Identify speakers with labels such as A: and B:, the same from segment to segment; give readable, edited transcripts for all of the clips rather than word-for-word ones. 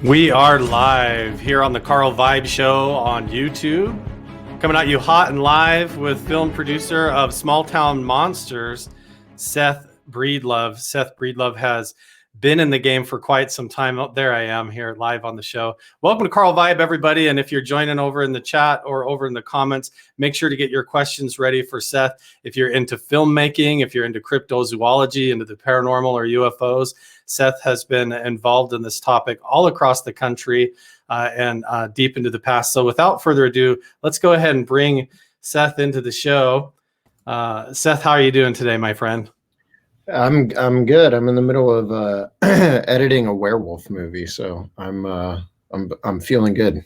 A: We are live here on the Carl Vibe Show on YouTube, coming at you hot and live with film producer of Small Town Monsters, Seth Breedlove. Seth Breedlove has been in the game for quite some time. Oh, there I am here live on the show. Welcome to Carl Vibe, everybody. And if you're joining over in the chat or over in the comments, make sure to get your questions ready for Seth. If you're into filmmaking, if you're into cryptozoology, into the paranormal or UFOs, Seth has been involved in this topic all across the country and deep into the past. So without further ado, let's go ahead and bring Seth into the show. Seth, how are you doing today, my friend?
B: I'm good. I'm in the middle of editing a werewolf movie, so I'm feeling good.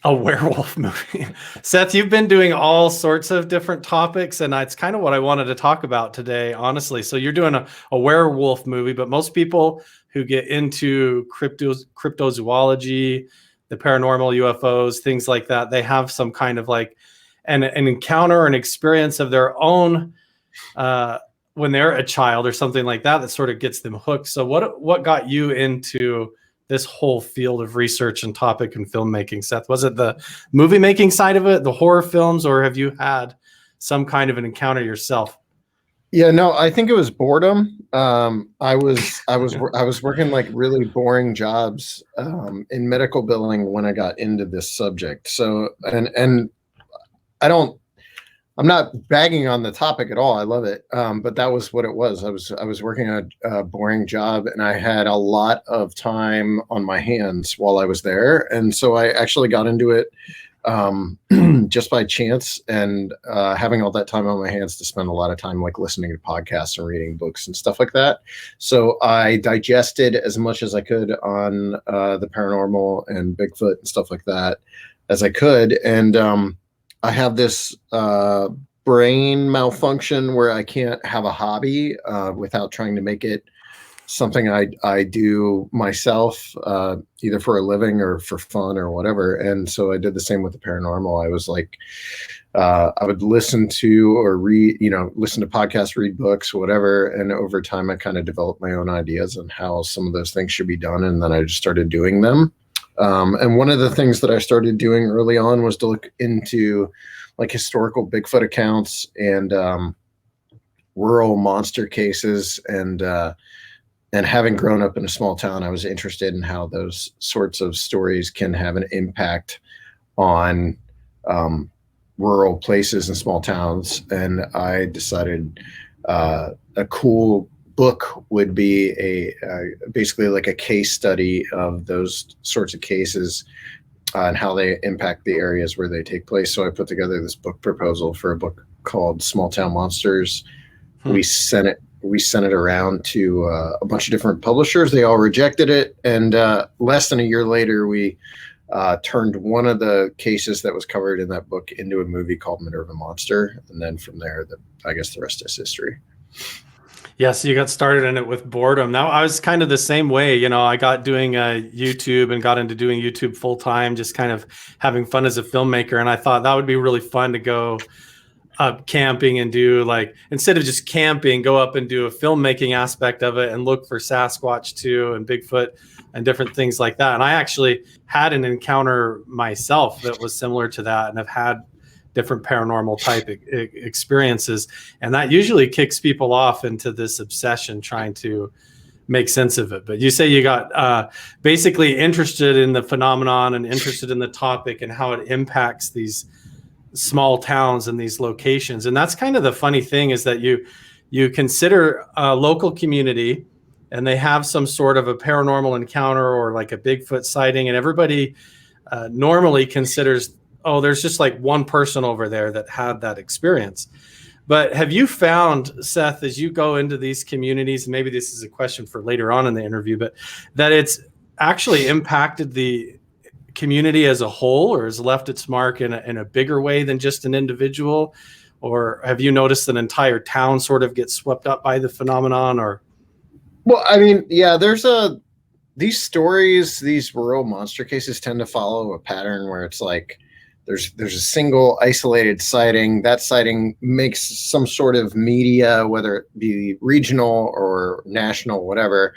A: A werewolf movie. Seth, you've been doing all sorts of different topics, and it's kind of what I wanted to talk about today, honestly. So you're doing a werewolf movie, but most people who get into cryptozoology, the paranormal, UFOs, things like that, they have some kind of like an encounter, an experience of their own when they're a child or something like that, that sort of gets them hooked. So what got you into this whole field of research and topic and filmmaking, Seth? Was it the movie making side of it, the horror films, or have you had some kind of an encounter yourself?
B: Yeah, no, I think it was boredom. I was working like really boring jobs in medical billing when I got into this subject. So and I'm not bagging on the topic at all. I love it. But that was what it was. I was working a boring job, and I had a lot of time on my hands while I was there. And so I actually got into it just by chance, and having all that time on my hands to spend a lot of time like listening to podcasts and reading books and stuff like that. So I digested as much as I could on the paranormal and Bigfoot and stuff like that as I could. And I have this brain malfunction where I can't have a hobby without trying to make it something I do myself, either for a living or for fun or whatever. And so I did the same with the paranormal. I was like, I would listen to or read, listen to podcasts, read books, whatever. And over time, I kind of developed my own ideas on how some of those things should be done. And then I just started doing them. And one of the things that I started doing early on was to look into like historical Bigfoot accounts and rural monster cases. And having grown up in a small town, I was interested in how those sorts of stories can have an impact on rural places and small towns. And I decided a cool book would be basically like a case study of those sorts of cases and how they impact the areas where they take place. So I put together this book proposal for a book called Small Town Monsters. We sent it around to a bunch of different publishers. They all rejected it, and less than a year later, we turned one of the cases that was covered in that book into a movie called Minerva Monster, and then from there, I guess the rest is history.
A: Yeah, so you got started in it with boredom. Now I was kind of the same way. I got doing YouTube and got into doing YouTube full time, just kind of having fun as a filmmaker. And I thought that would be really fun to go up camping and do, like, instead of just camping, go up and do a filmmaking aspect of it and look for Sasquatch too and Bigfoot and different things like that. And I actually had an encounter myself that was similar to that, and have had different paranormal type experiences. And that usually kicks people off into this obsession trying to make sense of it. But you say you got basically interested in the phenomenon and interested in the topic and how it impacts these small towns and these locations. And that's kind of the funny thing, is that you consider a local community and they have some sort of a paranormal encounter or like a Bigfoot sighting, and everybody normally considers, oh, there's just like one person over there that had that experience. But have you found, Seth, as you go into these communities, and maybe this is a question for later on in the interview, but that it's actually impacted the community as a whole, or has left its mark in a bigger way than just an individual? Or have you noticed an entire town sort of get swept up by the phenomenon? Or,
B: well, I mean, yeah, these stories, these rural monster cases tend to follow a pattern where it's like, there's a single isolated sighting. That sighting makes some sort of media, whether it be regional or national, whatever.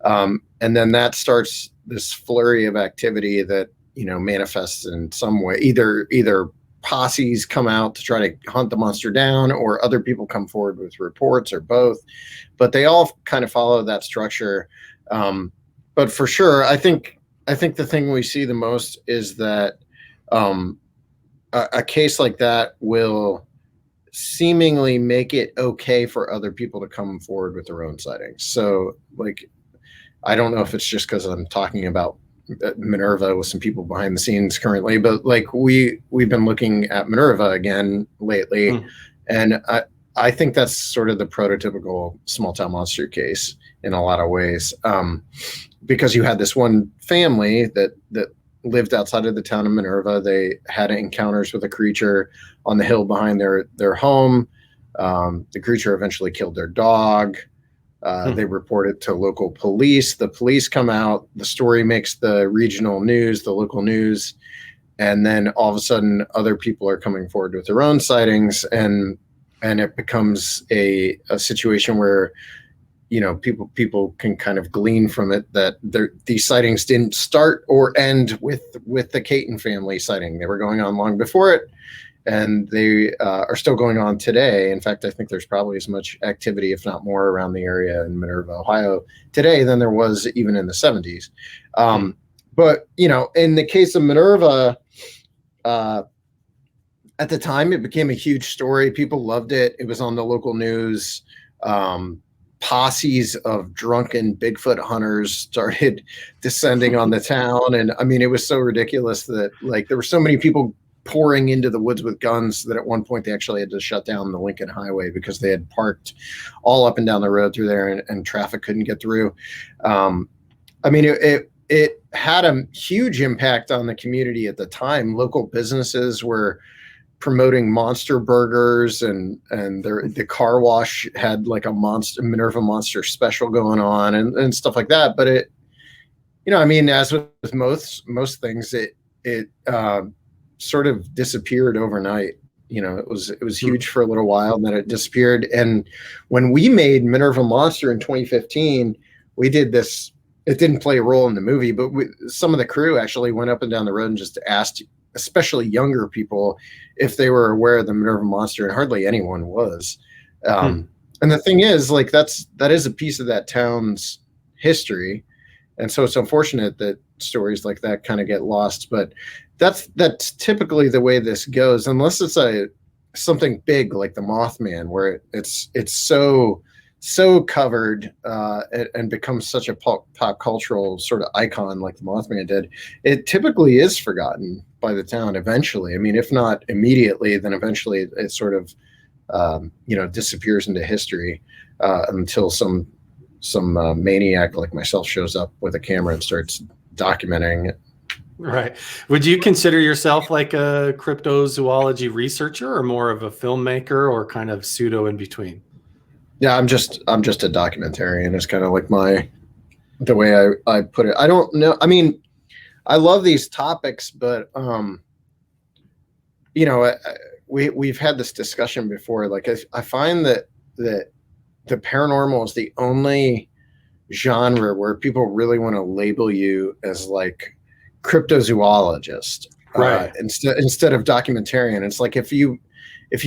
B: And then that starts this flurry of activity that, manifests in some way. Either posses come out to try to hunt the monster down, or other people come forward with reports, or both. But they all kind of follow that structure. But for sure, I think the thing we see the most is that a case like that will seemingly make it okay for other people to come forward with their own sightings. So, like, I don't know if it's just because I'm talking about Minerva with some people behind the scenes currently, but like we've been looking at Minerva again lately, and I think that's sort of the prototypical small town monster case in a lot of ways, because you had this one family that lived outside of the town of Minerva. They had encounters with a creature on the hill behind their home. The creature eventually killed their dog. They report it to local police. The police come out. The story makes the regional news, the local news. And then all of a sudden, other people are coming forward with their own sightings. And it becomes a situation where, people can kind of glean from it that these sightings didn't start or end with the Caton family sighting. They were going on long before it. And they are still going on today. In fact, I think there's probably as much activity, if not more, around the area in Minerva, Ohio today than there was even in the 70s. But, in the case of Minerva, at the time, it became a huge story. People loved it. It was on the local news. Posses of drunken Bigfoot hunters started descending on the town. And I mean, it was so ridiculous that there were so many people pouring into the woods with guns that at one point they actually had to shut down the Lincoln Highway because they had parked all up and down the road through there, and traffic couldn't get through. I mean, it had a huge impact on the community at the time. Local businesses were promoting monster burgers, and the car wash had like a Minerva Monster special going on, and stuff like that. But it, I mean, as with most things, it sort of disappeared overnight. It was huge for a little while, and then it disappeared. And when we made Minerva Monster in 2015, we did this. It didn't play a role in the movie, but some of the crew actually went up and down the road and just asked, especially younger people, if they were aware of the Minerva Monster, and hardly anyone was. And the thing is, that is a piece of that town's history. And so it's unfortunate that stories like that kind of get lost, but that's typically the way this goes, unless it's something big like the Mothman, where it's so covered and becomes such a pop cultural sort of icon like the Mothman did. It typically is forgotten by the town eventually. I mean, if not immediately, then eventually it sort of disappears into history until some maniac like myself shows up with a camera and starts documenting it.
A: Right. Would you consider yourself like a cryptozoology researcher, or more of a filmmaker, or kind of pseudo in between?
B: Yeah, I'm just a documentarian. It's kind of like the way I put it. I don't know. I mean, I love these topics, but we've had this discussion before. Like, I find that the paranormal is the only genre where people really want to label you as like cryptozoologist,
A: right?
B: Instead of documentarian. It's like if you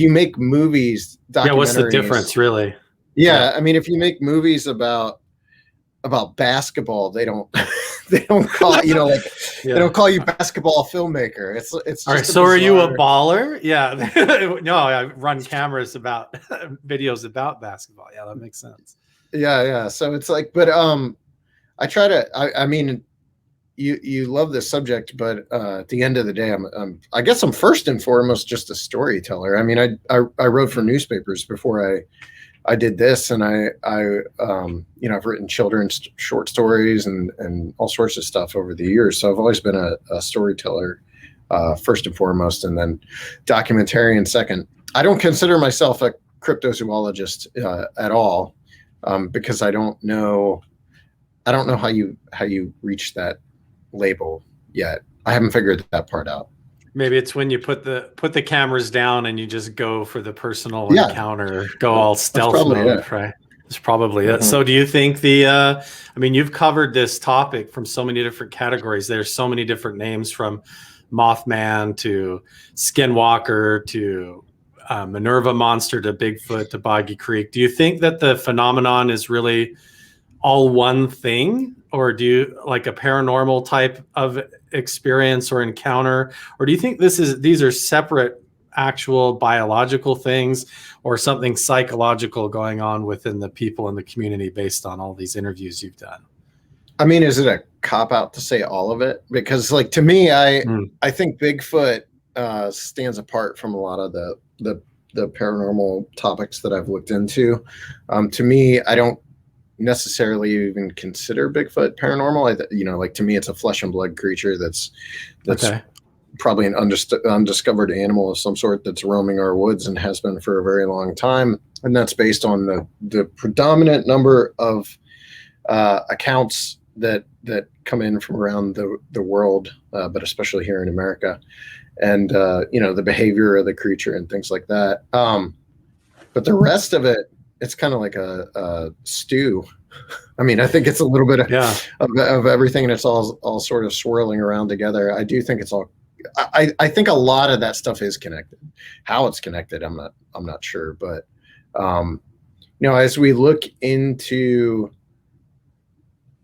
B: make movies,
A: yeah, what's the difference, really?
B: Yeah, I mean, if you make movies about basketball, they don't call they don't call you basketball filmmaker. It's
A: all right. So are you a baller? Yeah. No, I run cameras about videos about basketball. Yeah, that makes sense.
B: Yeah. So it's like, but I try to. I mean, you love this subject, but at the end of the day, I guess I'm first and foremost just a storyteller. I mean, I wrote for newspapers before I did this, and I've written children's short stories and all sorts of stuff over the years. So I've always been a storyteller first and foremost, and then documentarian second. I don't consider myself a cryptozoologist at all, because I don't know how you reach that label yet. I haven't figured that part out.
A: Maybe it's when you put the cameras down and you just go for the personal encounter, go all stealth mode, right? That's probably it. So do you think I mean, you've covered this topic from so many different categories. There's so many different names, from Mothman to Skinwalker to Minerva Monster to Bigfoot to Boggy Creek. Do you think that the phenomenon is really all one thing, or do you like a paranormal type of experience or encounter, or do you think these are separate actual biological things, or something psychological going on within the people in the community based on all these interviews you've done?
B: I mean, is it a cop out to say all of it? Because like, to me, I think Bigfoot stands apart from a lot of the paranormal topics that I've looked into. To me, I don't necessarily even consider Bigfoot paranormal. Like, to me, it's a flesh and blood creature that's okay. Probably an undiscovered animal of some sort that's roaming our woods and has been for a very long time. And that's based on the predominant number of accounts that come in from around the world, but especially here in America, and the behavior of the creature and things like that. But the rest of it, it's kind of like a stew. I mean, I think it's a little bit of everything, and it's all sort of swirling around together. I do think it's all. I think a lot of that stuff is connected. How it's connected, I'm not sure. But as we look into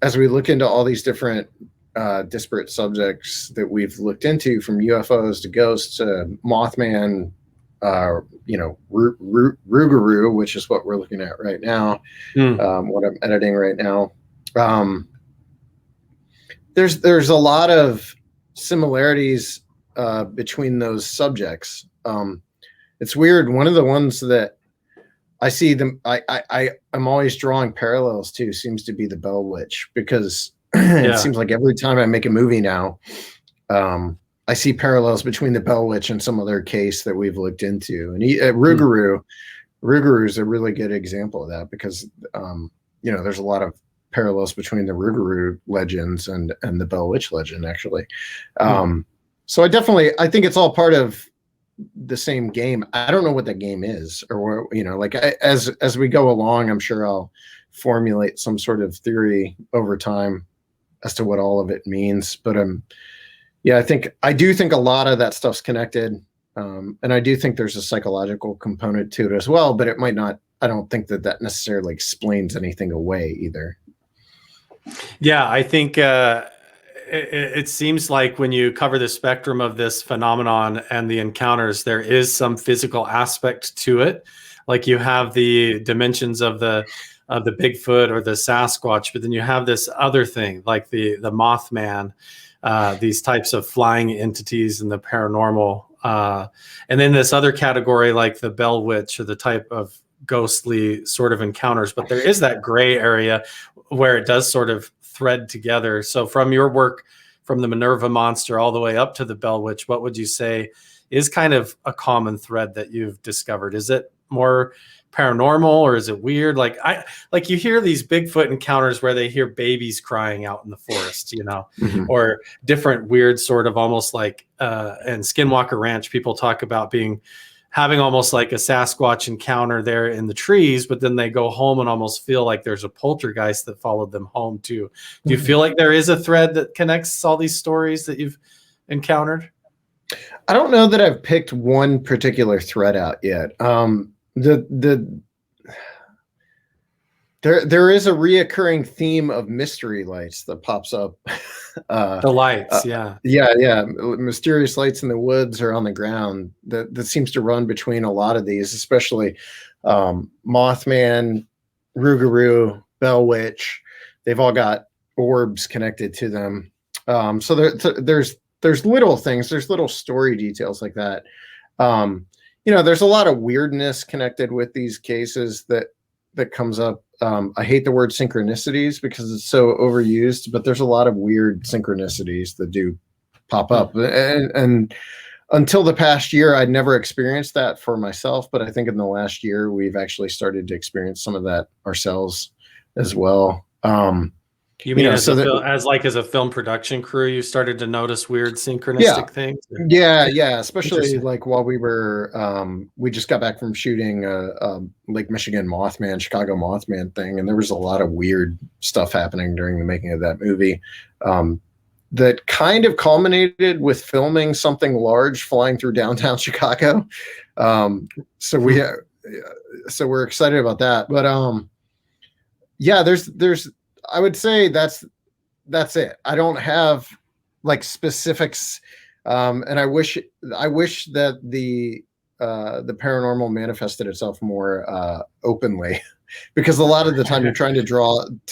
B: all these different disparate subjects that we've looked into, from UFOs to ghosts to Mothman, Rougarou, which is what we're looking at right now, what I'm editing right now. There's a lot of similarities between those subjects. It's weird. One of the ones that I see I'm always drawing parallels to seems to be the Bell Witch, because it seems like every time I make a movie now, I see parallels between the Bell Witch and some other case that we've looked into. And Rougarou is a really good example of that, because there's a lot of parallels between the Rougarou legends and the Bell Witch legend, actually. So I think it's all part of the same game. I don't know what that game is, or as we go along, I'm sure I'll formulate some sort of theory over time as to what all of it means. But I do think a lot of that stuff's connected, and I do think there's a psychological component to it as well. But it might not. I don't think that necessarily explains anything away either.
A: Yeah, I think it seems like when you cover the spectrum of this phenomenon and the encounters, there is some physical aspect to it. Like, you have the dimensions of the Bigfoot or the Sasquatch, but then you have this other thing like the Mothman, these types of flying entities and the paranormal, and then this other category like the Bell Witch, or the type of ghostly sort of encounters. But there is that gray area where it does sort of thread together. So from your work, from the Minerva Monster all the way up to the Bell Witch, what would you say is kind of a common thread that you've discovered? Is it more paranormal, or is it weird? Like you hear these Bigfoot encounters where they hear babies crying out in the forest, or different weird sort of almost like and Skinwalker Ranch, people talk about having almost like a Sasquatch encounter there in the trees, but then they go home and almost feel like there's a poltergeist that followed them home too. Do you feel like there is a thread that connects all these stories that you've encountered?
B: I don't know that I've picked one particular thread out yet. There is a reoccurring theme of mystery lights that pops up.
A: The lights,
B: yeah, mysterious lights in the woods or on the ground. That seems to run between a lot of these, especially Mothman, Rougarou, Bell Witch. They've all got orbs connected to them. So there's little things, there's little story details like that. There's a lot of weirdness connected with these cases that comes up. I hate the word synchronicities because it's so overused, but there's a lot of weird synchronicities that do pop up. And until the past year, I'd never experienced that for myself, but I think in the last year, we've actually started to experience some of that ourselves as well.
A: You
B: You
A: mean
B: know,
A: as
B: so that
A: as a film production crew, you started to notice weird
B: yeah,
A: synchronistic things?
B: yeah, especially
A: Interesting.
B: like while we just got back from shooting Lake Michigan Mothman, Chicago Mothman thing, and there was a lot of weird stuff happening during the making of that movie. That kind of culminated with filming something large flying through downtown Chicago. So we, so we're excited about that. But yeah, there's, I would say that's it. I don't have like specifics, and I wish that the paranormal manifested itself more openly, because a lot of the time you're trying to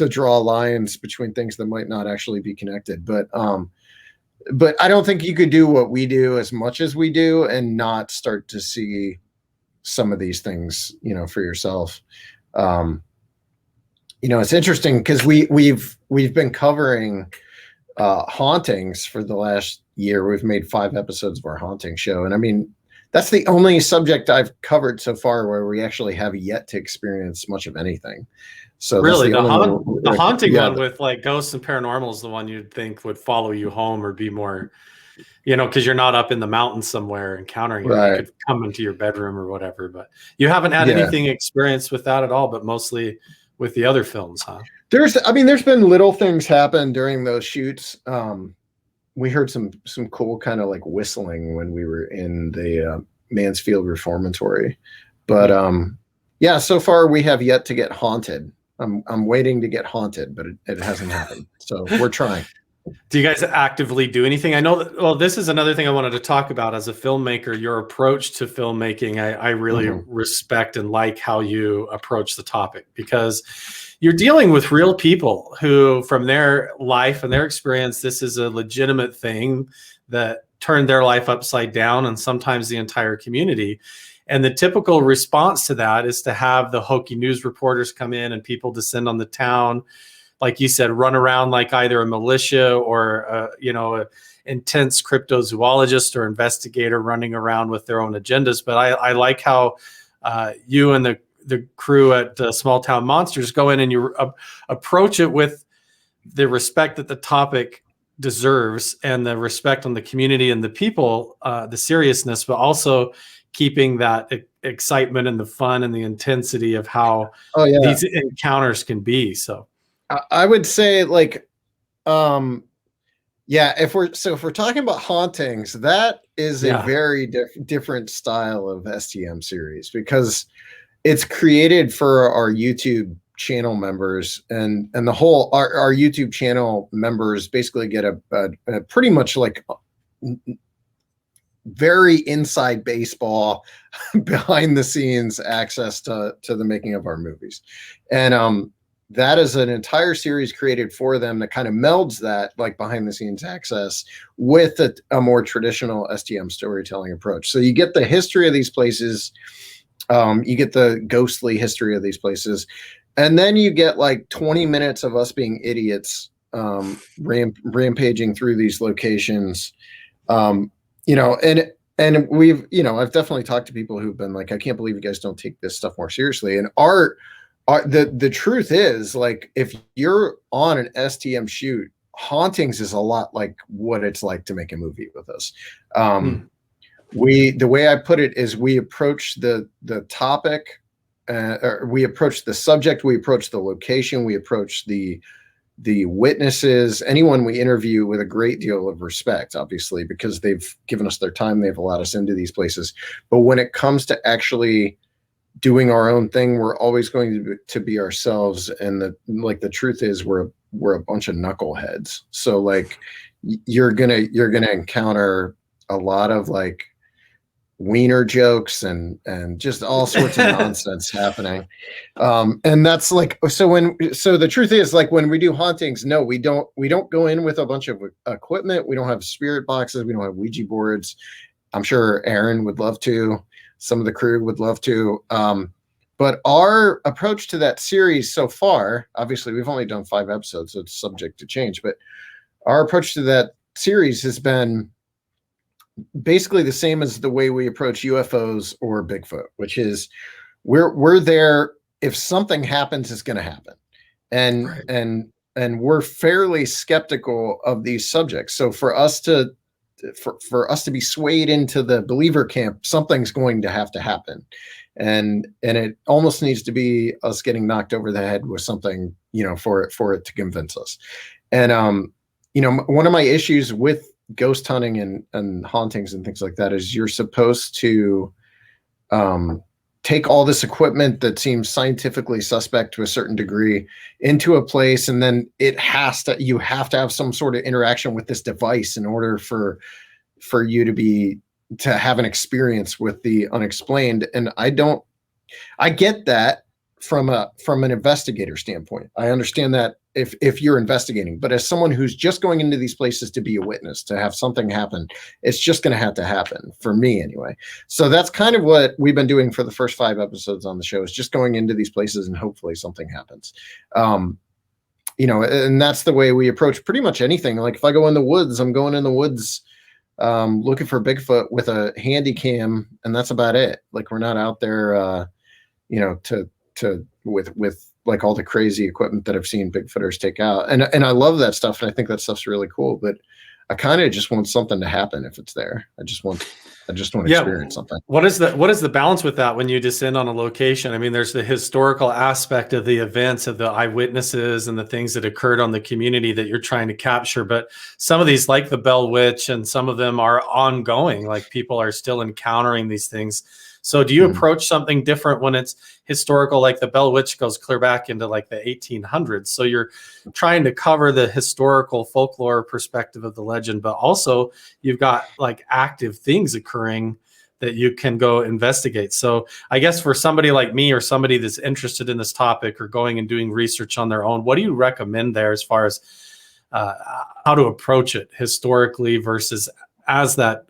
B: draw lines between things that might not actually be connected. But I don't think you could do what we do as much as we do and not start to see some of these things, you know, for yourself. You know, it's interesting because we've been covering hauntings for the last year. We've made 5 episodes of our haunting show, and I mean, that's the only subject I've covered so far where we actually have yet to experience much of anything. So that's
A: Really,
B: the only one.
A: the haunting
B: Yeah,
A: one with like ghosts and paranormal is the one you'd think would follow you home or be more, you know, because you're not up in the mountains somewhere encountering it. It
B: right.
A: could come into your bedroom or whatever. But you haven't had
B: Yeah.
A: anything experience with that at all, but mostly with the other films, huh?
B: There's been little things happen during those shoots. We heard some cool kind of like whistling when we were in the Mansfield Reformatory, but yeah, so far we have yet to get haunted. I'm waiting to get haunted, but it hasn't happened. So we're trying.
A: Do you guys actively do anything? I know that, well, this is another thing I wanted to talk about as a filmmaker, your approach to filmmaking. I really respect and like how you approach the topic, because you're dealing with real people who, from their life and their experience, this is a legitimate thing that turned their life upside down, and sometimes the entire community. And the typical response to that is to have the hokey news reporters come in and people descend on the town, like you said, run around like either a militia or you know, a intense cryptozoologist or investigator running around with their own agendas. But I like how you and the crew at Small Town Monsters go in and you approach it with the respect that the topic deserves and the respect on the community and the people, the seriousness, but also keeping that excitement and the fun and the intensity of how these encounters can be. So
B: I would say like, yeah, if we're talking about hauntings, that is a very different style of STM series, because it's created for our YouTube channel members, and the whole our YouTube channel members basically get a pretty much like very inside baseball, behind the scenes access to the making of our movies. And that is an entire series created for them that kind of melds that like behind the scenes access with a more traditional STM storytelling approach. So you get the history of these places, you get the ghostly history of these places, and then you get like 20 minutes of us being idiots, rampaging through these locations. You know, and we've, you know, I've definitely talked to people who've been like, I can't believe you guys don't take this stuff more seriously. And the truth is, like, if you're on an STM shoot, hauntings is a lot like what it's like to make a movie with us. The way I put it is, we approach the topic, or we approach the subject, we approach the location, we approach the witnesses, anyone we interview, with a great deal of respect, obviously, because they've given us their time, they've allowed us into these places. But when it comes to actually doing our own thing, we're always going to be ourselves. And the truth is, we're a bunch of knuckleheads. So like, you're gonna encounter a lot of like wiener jokes and just all sorts of nonsense happening. And that's like, so the truth is, like, when we do hauntings, no, we don't go in with a bunch of equipment. We don't have spirit boxes. We don't have Ouija boards. I'm sure Aaron would love to. Some of the crew would love to. But our approach to that series so far, obviously we've only done 5 episodes, so it's subject to change, but our approach to that series has been basically the same as the way we approach UFOs or Bigfoot, which is we're there. If something happens, it's going to happen. And and we're fairly skeptical of these subjects. So for us to be swayed into the believer camp, something's going to have to happen, and it almost needs to be us getting knocked over the head with something, for it to convince us. And one of my issues with ghost hunting and hauntings and things like that is you're supposed to take all this equipment that seems scientifically suspect to a certain degree into a place, and then you have to have some sort of interaction with this device in order for you to have an experience with the unexplained. And I get that from an investigator standpoint. I understand that if you're investigating, but as someone who's just going into these places to be a witness, to have something happen, it's just going to have to happen for me anyway. So that's kind of what we've been doing for the first 5 episodes on the show, is just going into these places and hopefully something happens. And that's the way we approach pretty much anything. Like if I go in the woods, I'm going in the woods looking for Bigfoot with a handy cam, and that's about it. Like we're not out there with like all the crazy equipment that I've seen Bigfooters take out. And I love that stuff. And I think that stuff's really cool, but I kind of just want something to happen if it's there. I just want to experience something.
A: What is the balance with that when you descend on a location? I mean, there's the historical aspect of the events, of the eyewitnesses and the things that occurred on the community that you're trying to capture. But some of these, like the Bell Witch, and some of them are ongoing, like people are still encountering these things. So do you approach something different when it's historical? Like the Bell Witch goes clear back into like the 1800s. So you're trying to cover the historical folklore perspective of the legend, but also you've got like active things occurring that you can go investigate. So I guess for somebody like me or somebody that's interested in this topic or going and doing research on their own, what do you recommend there as far as how to approach it historically versus as that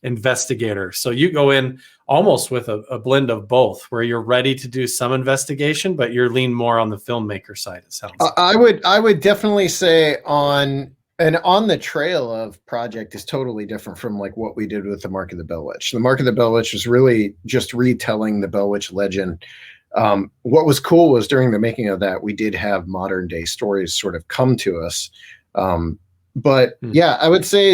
A: investigator? So you go in almost with a blend of both, where you're ready to do some investigation, but you're lean more on the filmmaker side, it sounds like.
B: I would definitely say on the Trail of project is totally different from like what we did with the Mark of the Bell Witch. The Mark of the Bell Witch was really just retelling the Bell Witch legend. What was cool was during the making of that, we did have modern day stories sort of come to us. But yeah, I would say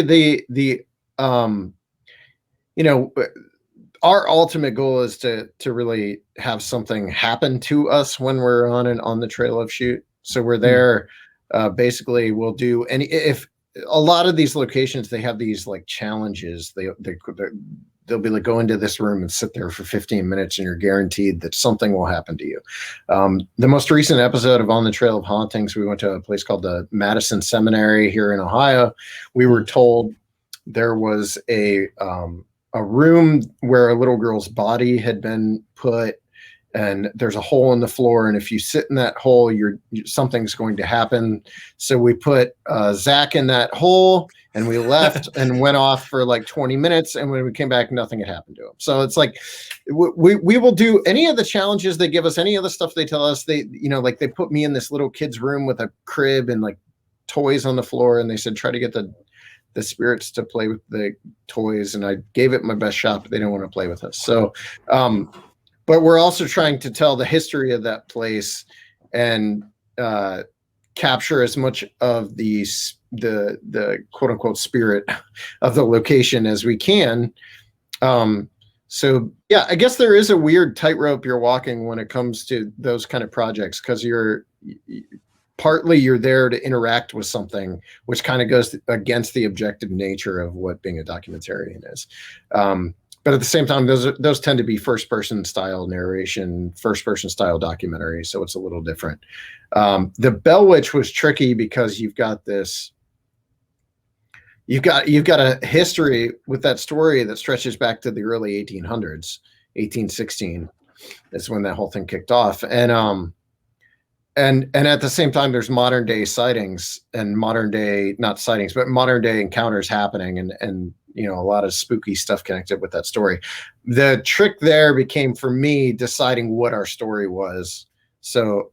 B: our ultimate goal is to really have something happen to us when we're on the Trail of shoot. So we're there. Basically, we'll do if a lot of these locations, they have these like challenges. They'll be like, go into this room and sit there for 15 minutes and you're guaranteed that something will happen to you. The most recent episode of On the Trail of Hauntings, we went to a place called the Madison Seminary here in Ohio. We were told there was a room where a little girl's body had been put, and there's a hole in the floor, and if you sit in that hole, something's going to happen. So we put Zach in that hole, and we left and went off for like 20 minutes, and when we came back, nothing had happened to him. So it's like we will do any of the challenges they give us, any of the stuff they tell us. They like they put me in this little kid's room with a crib and like toys on the floor, and they said try to get the spirits to play with the toys, and I gave it my best shot, but they didn't want to play with us. So but we're also trying to tell the history of that place and capture as much of the quote unquote spirit of the location as we can. So yeah, I guess there is a weird tightrope you're walking when it comes to those kind of projects, because partly you're there to interact with something, which kind of goes against the objective nature of what being a documentarian is. But at the same time, those tend to be first-person style narration, first-person style documentary, so it's a little different. The Bell Witch was tricky because you've got a history with that story that stretches back to the early 1800s. 1816 is when that whole thing kicked off, and at the same time, there's modern day sightings and modern day encounters happening, and a lot of spooky stuff connected with that story. The trick there became for me deciding what our story was. So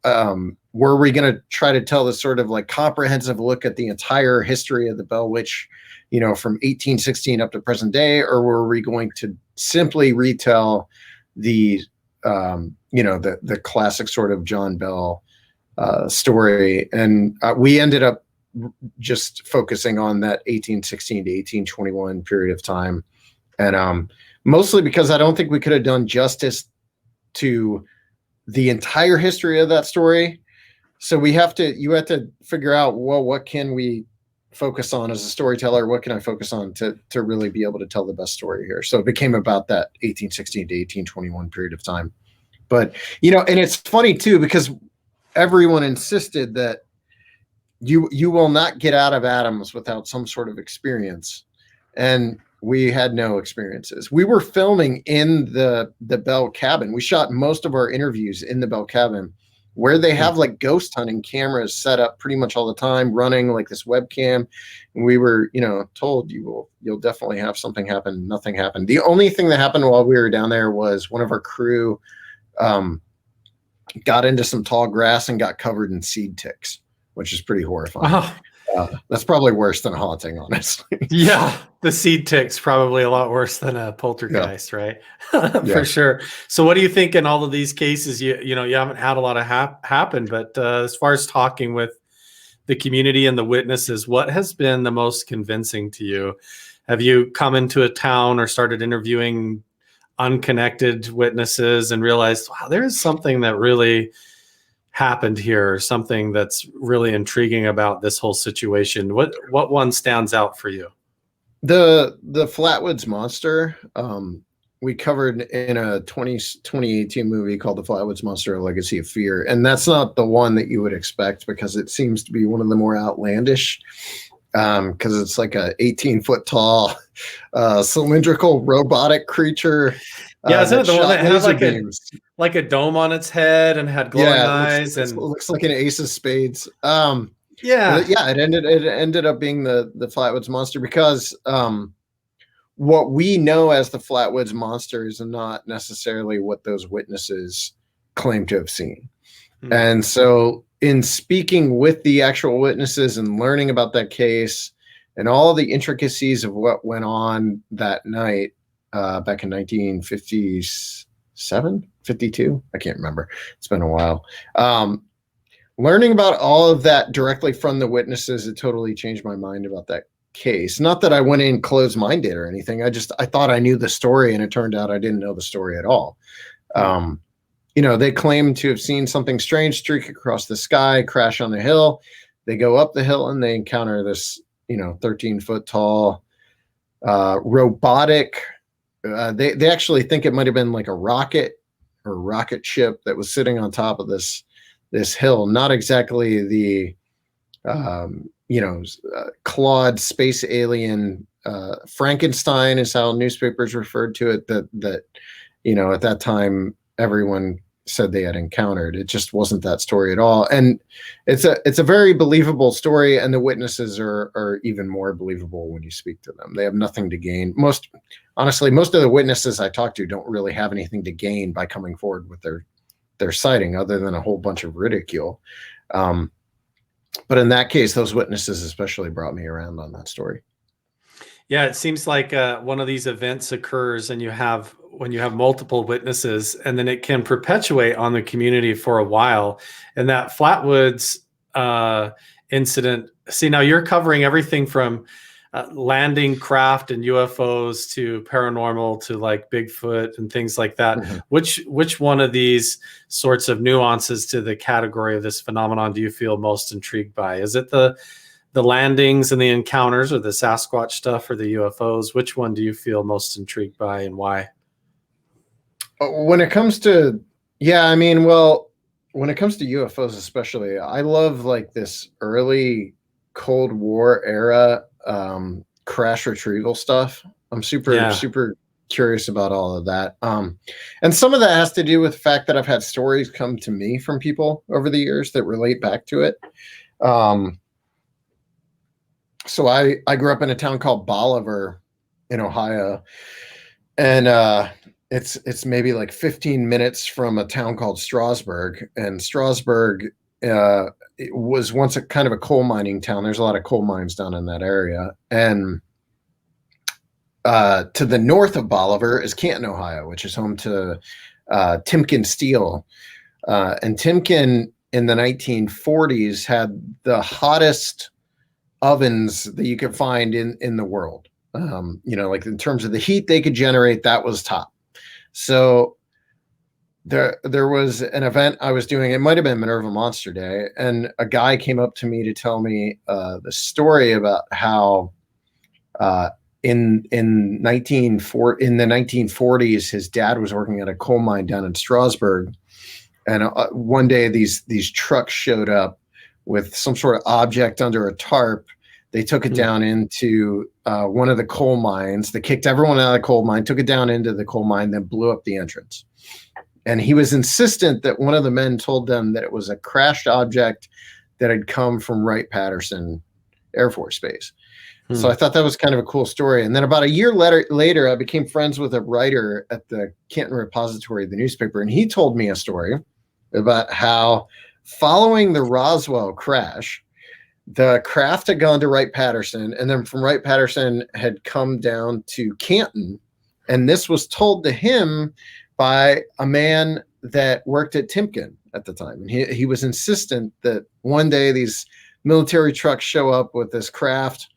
B: were we going to try to tell this sort of like comprehensive look at the entire history of the Bell Witch, from 1816 up to present day, or were we going to simply retell the classic sort of John Bell story, and we ended up just focusing on that 1816 to 1821 period of time, and mostly because I don't think we could have done justice to the entire history of that story. So you have to figure out, well, what can we focus on as a storyteller? What can I focus on to really be able to tell the best story here? So it became about that 1816 to 1821 period of time. But, and it's funny too, because everyone insisted that you will not get out of Adams without some sort of experience. And we had no experiences. We were filming in the Bell cabin. We shot most of our interviews in the Bell cabin, where they have like ghost hunting cameras set up pretty much all the time, running like this webcam. And we were, told you'll definitely have something happen. Nothing happened. The only thing that happened while we were down there was one of our crew got into some tall grass and got covered in seed ticks, which is pretty horrifying. That's probably worse than haunting, honestly.
A: Yeah, the seed tick's probably a lot worse than a poltergeist, right? For sure. So what do you think in all of these cases? You haven't had a lot of happen, but as far as talking with the community and the witnesses, what has been the most convincing to you? Have you come into a town or started interviewing unconnected witnesses and realized, wow, there is something that really happened here, or something that's really intriguing about this whole situation? What one stands out for you?
B: The Flatwoods Monster, we covered in a 2018 movie called The Flatwoods Monster: A Legacy of Fear. And that's not the one that you would expect, because it seems to be one of the more outlandish, because it's like a 18-foot tall cylindrical robotic creature.
A: Isn't it the one that has like a dome on its head and had glowing eyes?
B: It looks like an ace of spades. It ended up being the Flatwoods Monster, because what we know as the Flatwoods Monster is not necessarily what those witnesses claim to have seen. Mm-hmm. And so in speaking with the actual witnesses and learning about that case and all the intricacies of what went on that night, back in 1957, 52, I can't remember. It's been a while. Learning about all of that directly from the witnesses, it totally changed my mind about that case. Not that I went in closed-minded or anything. I thought I knew the story, and it turned out I didn't know the story at all. They claim to have seen something strange streak across the sky, crash on a hill. They go up the hill and they encounter this, 13-foot tall, robotic. They actually think it might have been like a rocket or rocket ship that was sitting on top of this hill. Not exactly the clawed space alien, Frankenstein is how newspapers referred to it, that at that time everyone said they had encountered. It just wasn't that story at all. And it's a very believable story, and the witnesses are even more believable when you speak to them. They have nothing to gain. Most of the witnesses I talk to don't really have anything to gain by coming forward with their sighting, other than a whole bunch of ridicule. But in that case, those witnesses especially brought me around on that story.
A: Yeah, it seems like one of these events occurs, and when you have multiple witnesses, and then it can perpetuate on the community for a while. And that Flatwoods incident, see, now you're covering everything from landing craft and UFOs to paranormal to like Bigfoot and things like that. Mm-hmm. Which one of these sorts of nuances to the category of this phenomenon do you feel most intrigued by? Is it the landings and the encounters, or the Sasquatch stuff, or the UFOs? Which one do you feel most intrigued by, and why?
B: When it comes to UFOs especially, I love like this early Cold War era crash retrieval stuff. I'm super curious about all of that. And some of that has to do with the fact that I've had stories come to me from people over the years that relate back to it. So I grew up in a town called Bolivar in Ohio, and it's maybe like 15 minutes from a town called Strasburg. And Strasburg it was once a kind of a coal mining town. There's a lot of coal mines down in that area. And to the north of Bolivar is Canton, Ohio, which is home to Timken Steel. And Timken in the 1940s had the hottest ovens that you could find in the world. Like in terms of the heat they could generate, that was top. So there was an event I was doing. It might have been Minerva Monster Day, and a guy came up to me to tell me the story about how in the 1940s, his dad was working at a coal mine down in Strasbourg, and one day these trucks showed up with some sort of object under a tarp. They took it down into one of the coal mines. They kicked everyone out of the coal mine, took it down into the coal mine, then blew up the entrance. And he was insistent that one of the men told them that it was a crashed object that had come from Wright-Patterson Air Force Base. So I thought that was kind of a cool story. And then about a year later, I became friends with a writer at the Canton Repository, the newspaper, and he told me a story about how following the Roswell crash, the craft had gone to Wright-Patterson, and then from Wright-Patterson had come down to Canton. And this was told to him by a man that worked at Timken at the time. And he was insistent that one day these military trucks show up with this craft.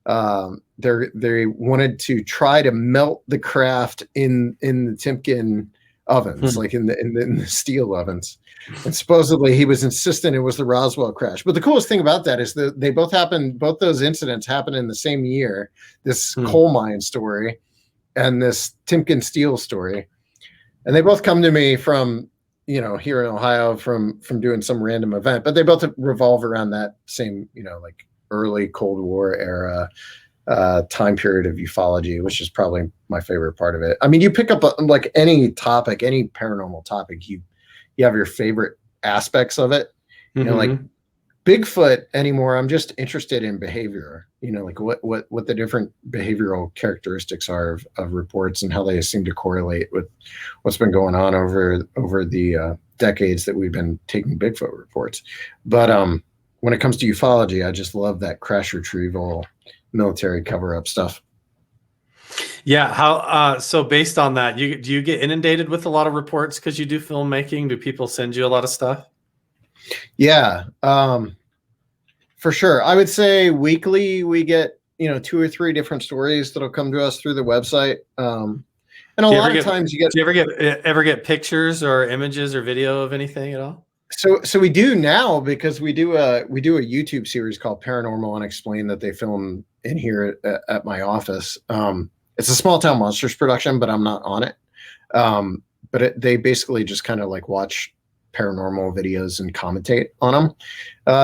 B: They wanted to try to melt the craft in the Timken ovens, like in the steel ovens. And supposedly he was insistent it was the Roswell crash. But the coolest thing about that is that both those incidents happened in the same year, this coal mine story and this Timken steel story. And they both come to me from, here in Ohio from doing some random event, but they both revolve around that same, like early Cold War era time period of ufology, which is probably my favorite part of it. I mean, you pick up like any topic, any paranormal topic, you have your favorite aspects of it. Like Bigfoot anymore, I'm just interested in behavior, like what the different behavioral characteristics are of reports and how they seem to correlate with what's been going on over the decades that we've been taking Bigfoot reports. But when it comes to ufology, I just love that crash retrieval, military cover-up stuff.
A: Yeah. How, so based on that, do you get inundated with a lot of reports because you do filmmaking? Do people send you a lot of stuff?
B: Yeah, for sure. I would say weekly we get, 2 or 3 different stories that'll come to us through the website. And a lot of times you get.
A: Do you ever get pictures or images or video of anything at all?
B: So we do now, because we do a YouTube series called Paranormal Unexplained that they film in here at my office. It's a Small Town Monsters production, but I'm not on it. But they basically just kind of like watch paranormal videos and commentate on them.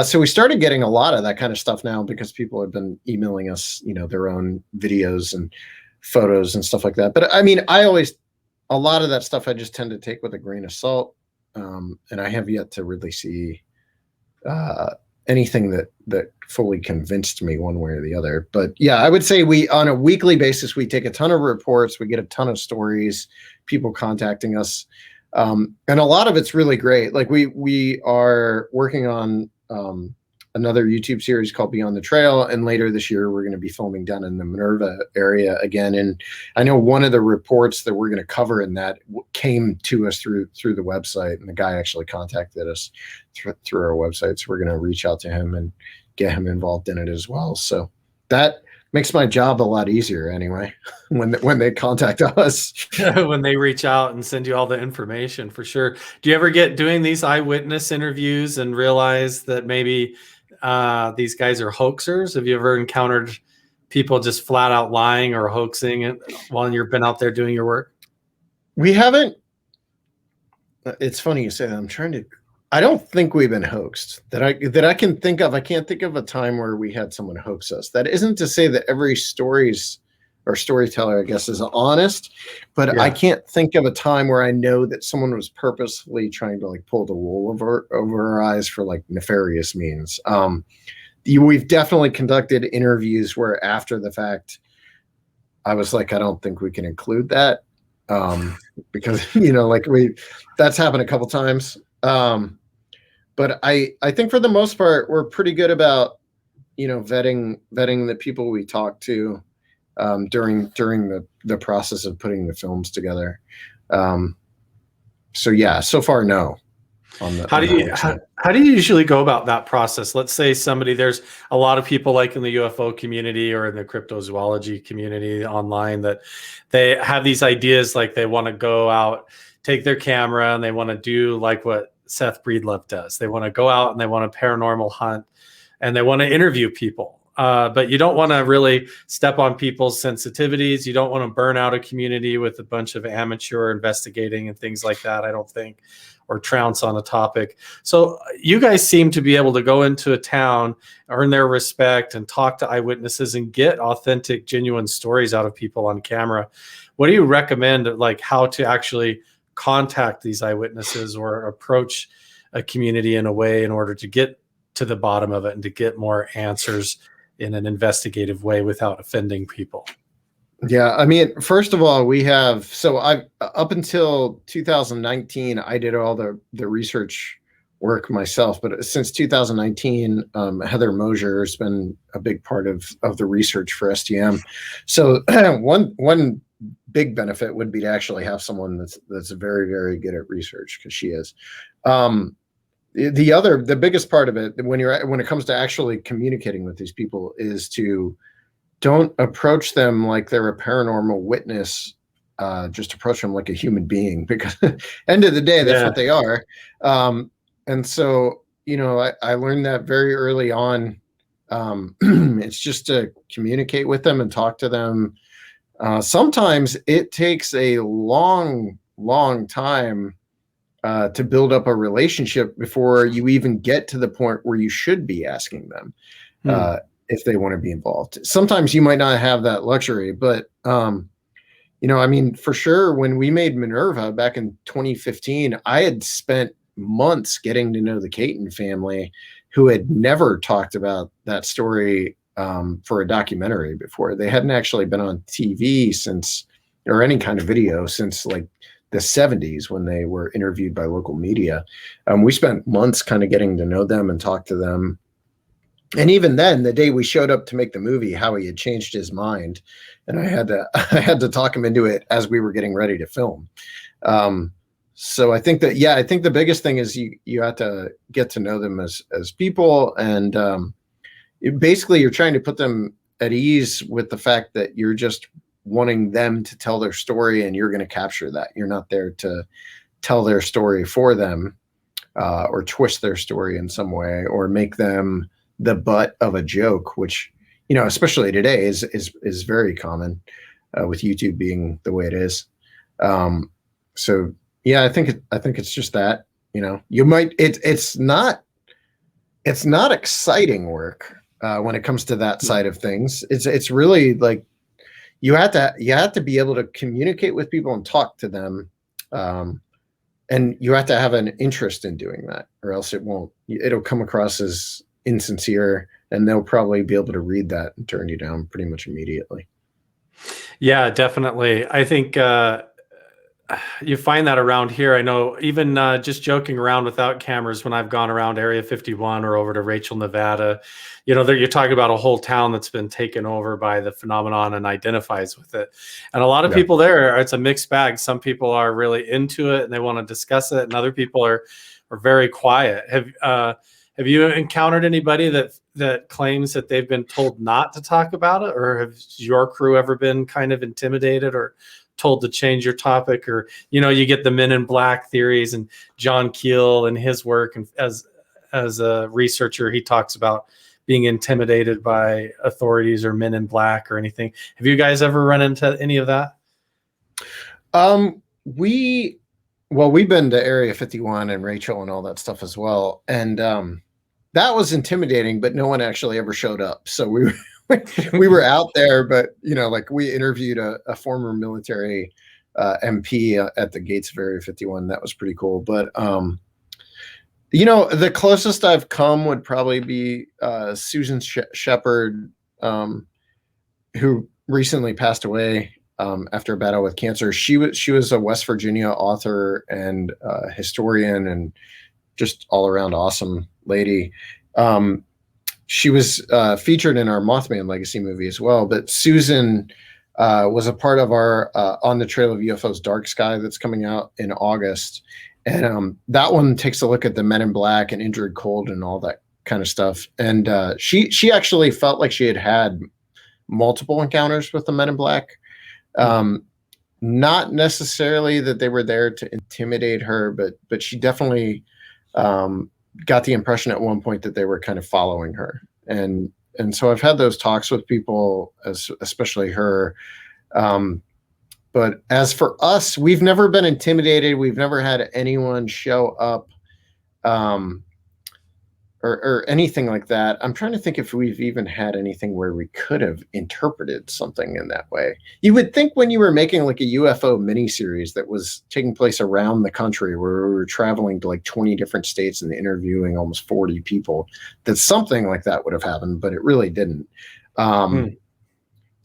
B: So we started getting a lot of that kind of stuff now because people have been emailing us, their own videos and photos and stuff like that. But I mean, a lot of that stuff I just tend to take with a grain of salt. And I have yet to really see anything that fully convinced me one way or the other. But yeah, I would say on a weekly basis, we take a ton of reports, we get a ton of stories, people contacting us. And a lot of it's really great. Like we are working on another YouTube series called Beyond the Trail, and later this year we're going to be filming down in the Minerva area again. And I know one of the reports that we're going to cover in that came to us through the website, and the guy actually contacted us through our website. So we're going to reach out to him and get him involved in it as well. So that makes my job a lot easier anyway, when they contact us.
A: When they reach out and send you all the information, for sure. Do you ever get doing these eyewitness interviews and realize that maybe these guys are hoaxers? Have you ever encountered people just flat out lying or hoaxing it while you've been out there doing your work?
B: We haven't. It's funny you say that. I don't think we've been hoaxed that I can think of. I can't think of a time where we had someone hoax us. That isn't to say that every storyteller, I guess, is honest, but yeah. I can't think of a time where I know that someone was purposefully trying to like pull the wool over our eyes for like nefarious means. We've definitely conducted interviews where after the fact, I was like, I don't think we can include that because that's happened a couple times. But I think for the most part, we're pretty good about, vetting the people we talk to during the process of putting the films together. So yeah, so far, no. on the
A: How
B: on
A: do
B: that
A: you
B: website.
A: how do you usually go about that process? Let's say there's a lot of people like in the UFO community or in the cryptozoology community online that they have these ideas, like they want to go out, take their camera, and they want to do like what Seth Breedlove does. They want to go out and they want to paranormal hunt and they want to interview people. But you don't want to really step on people's sensitivities. You don't want to burn out a community with a bunch of amateur investigating and things like that, I don't think, or trounce on a topic. So you guys seem to be able to go into a town, earn their respect, and talk to eyewitnesses and get authentic, genuine stories out of people on camera. What do you recommend, like how to actually contact these eyewitnesses or approach a community in a way in order to get to the bottom of it and to get more answers in an investigative way without offending people?
B: Yeah, I mean, first of all, I up until 2019, I did all the research work myself, but since 2019, Heather Mosier has been a big part of the research for STM. So one big benefit would be to actually have someone that's very, very good at research, because she is. The biggest part of it when it comes to actually communicating with these people is to don't approach them like they're a paranormal witness. Just approach them like a human being, because end of the day, that's what they are. And so, I learned that very early on. It's just to communicate with them and talk to them. Sometimes it takes a long, long time to build up a relationship before you even get to the point where you should be asking them if they want to be involved. Sometimes you might not have that luxury, but I mean, for sure, when we made Minerva back in 2015, I had spent months getting to know the Caton family, who had never talked about that story for a documentary before. They hadn't actually been on TV or any kind of video since like the 70s, when they were interviewed by local media. We spent months kind of getting to know them and talk to them. And even then, the day we showed up to make the movie, Howie had changed his mind, and I had to talk him into it as we were getting ready to film. So I think the biggest thing is you have to get to know them as people, and basically you're trying to put them at ease with the fact that you're just wanting them to tell their story, and you're going to capture that. You're not there to tell their story for them, or twist their story in some way, or make them the butt of a joke, which, especially today is very common, with YouTube being the way it is. So yeah, I think it's just that, it's not exciting work when it comes to that side of things. It's really like you have to be able to communicate with people and talk to them, and you have to have an interest in doing that, or else it'll come across as insincere, and they'll probably be able to read that and turn you down pretty much immediately.
A: Yeah, definitely. I think you find that around here. I know, even just joking around without cameras, when I've gone around Area 51 or over to Rachel, Nevada, you're talking about a whole town that's been taken over by the phenomenon and identifies with it. And a lot of people there, it's a mixed bag. Some people are really into it and they want to discuss it, and other people are very quiet. Have you encountered anybody that claims that they've been told not to talk about it, or has your crew ever been kind of intimidated or told to change your topic? Or, you get the Men in Black theories, and John Keel and his work, and as a researcher, he talks about being intimidated by authorities or Men in Black or anything. Have you guys ever run into any of that?
B: We've been to Area 51 and Rachel and all that stuff as well. And that was intimidating, but no one actually ever showed up. So we were out there, but we interviewed a former military MP at the gates of Area 51. That was pretty cool. But the closest I've come would probably be Susan Shepard, who recently passed away after a battle with cancer. She was a West Virginia author and historian, and just all around awesome lady. She was featured in our Mothman Legacy movie as well. But Susan was a part of our On the Trail of UFOs Dark Sky that's coming out in August. And that one takes a look at the Men in Black and Injured Cold and all that kind of stuff. And she actually felt like she had multiple encounters with the Men in Black. Not necessarily that they were there to intimidate her, but she definitely got the impression at one point that they were kind of following her. And so I've had those talks with people, especially her. But as for us, we've never been intimidated. We've never had anyone show up or anything like that. I'm trying to think if we've even had anything where we could have interpreted something in that way. You would think when you were making like a UFO miniseries that was taking place around the country, where we were traveling to like 20 different states and interviewing almost 40 people, that something like that would have happened, but it really didn't.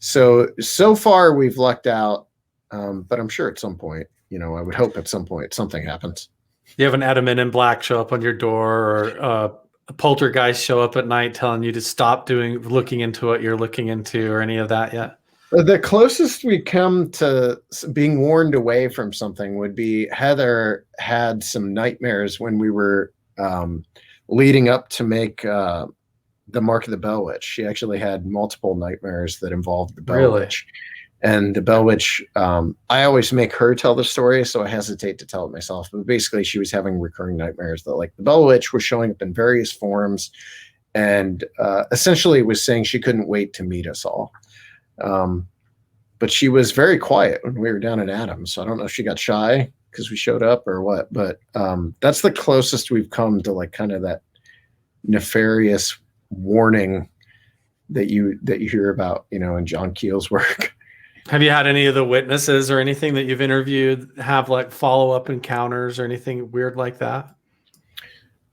B: So far we've lucked out, but I'm sure at some point, I would hope at some point something happens.
A: You haven't had a Men in Black show up on your door, or a poltergeist show up at night telling you to stop looking into what you're looking into, or any of that yet?
B: The closest we come to being warned away from something would be Heather had some nightmares when we were leading up to make the Mark of the Bell Witch. She actually had multiple nightmares that involved the Bell Witch. And the Bell Witch, I always make her tell the story, so I hesitate to tell it myself. But basically, she was having recurring nightmares that, like, the Bell Witch was showing up in various forms, and essentially was saying she couldn't wait to meet us all. But she was very quiet when we were down in Adams, so I don't know if she got shy because we showed up or what. But that's the closest we've come to like kind of that nefarious warning that you hear about, in John Keel's work.
A: Have you had any of the witnesses or anything that you've interviewed have like follow-up encounters or anything weird like that?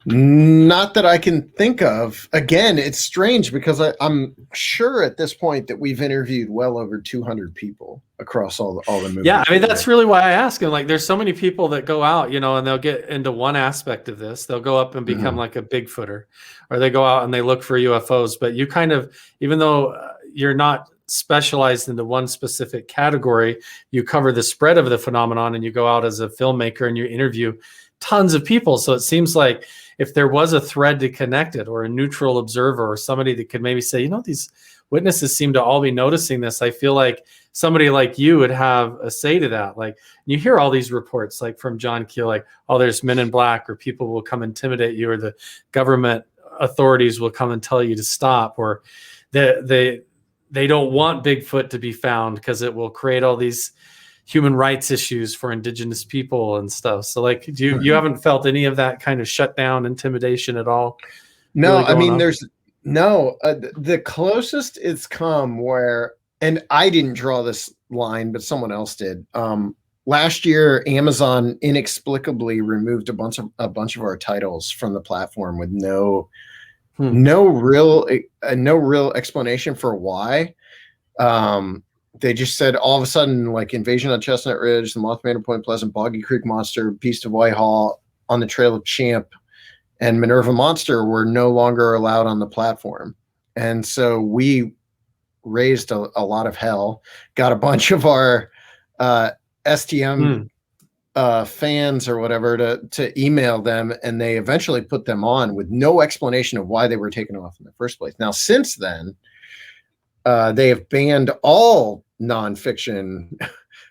B: Not that I can think of. Again, it's strange because I'm sure at this point that we've interviewed well over 200 people across all the movies.
A: Yeah, I mean, that's really why I ask. And like, there's so many people that go out, and they'll get into one aspect of this. They'll go up and become like a Bigfooter, or they go out and they look for UFOs. But you kind of, even though you're not specialized into one specific category, you cover the spread of the phenomenon, and you go out as a filmmaker and you interview tons of people. So it seems like if there was a thread to connect it, or a neutral observer, or somebody that could maybe say, these witnesses seem to all be noticing this, I feel like somebody like you would have a say to that. Like, you hear all these reports like from John Keel, like, oh, there's Men in Black, or people will come intimidate you, or the government authorities will come and tell you to stop, or they don't want Bigfoot to be found because it will create all these human rights issues for indigenous people and stuff. So like, you haven't felt any of that kind of shutdown, intimidation at all?
B: No,
A: really
B: I mean,
A: on?
B: there's no, the closest it's come where, and I didn't draw this line, but someone else did. Last year, Amazon inexplicably removed a bunch of our titles from the platform with no real explanation for why. They just said all of a sudden, like, Invasion on Chestnut Ridge, the Mothman of Point Pleasant, Boggy Creek Monster, Beast of Whitehall, On the Trail of Champ, and Minerva Monster were no longer allowed on the platform. And so we raised a lot of hell, got a bunch of our STM fans or whatever to email them, and they eventually put them on with no explanation of why they were taken off in the first place. Now, since then, they have banned all nonfiction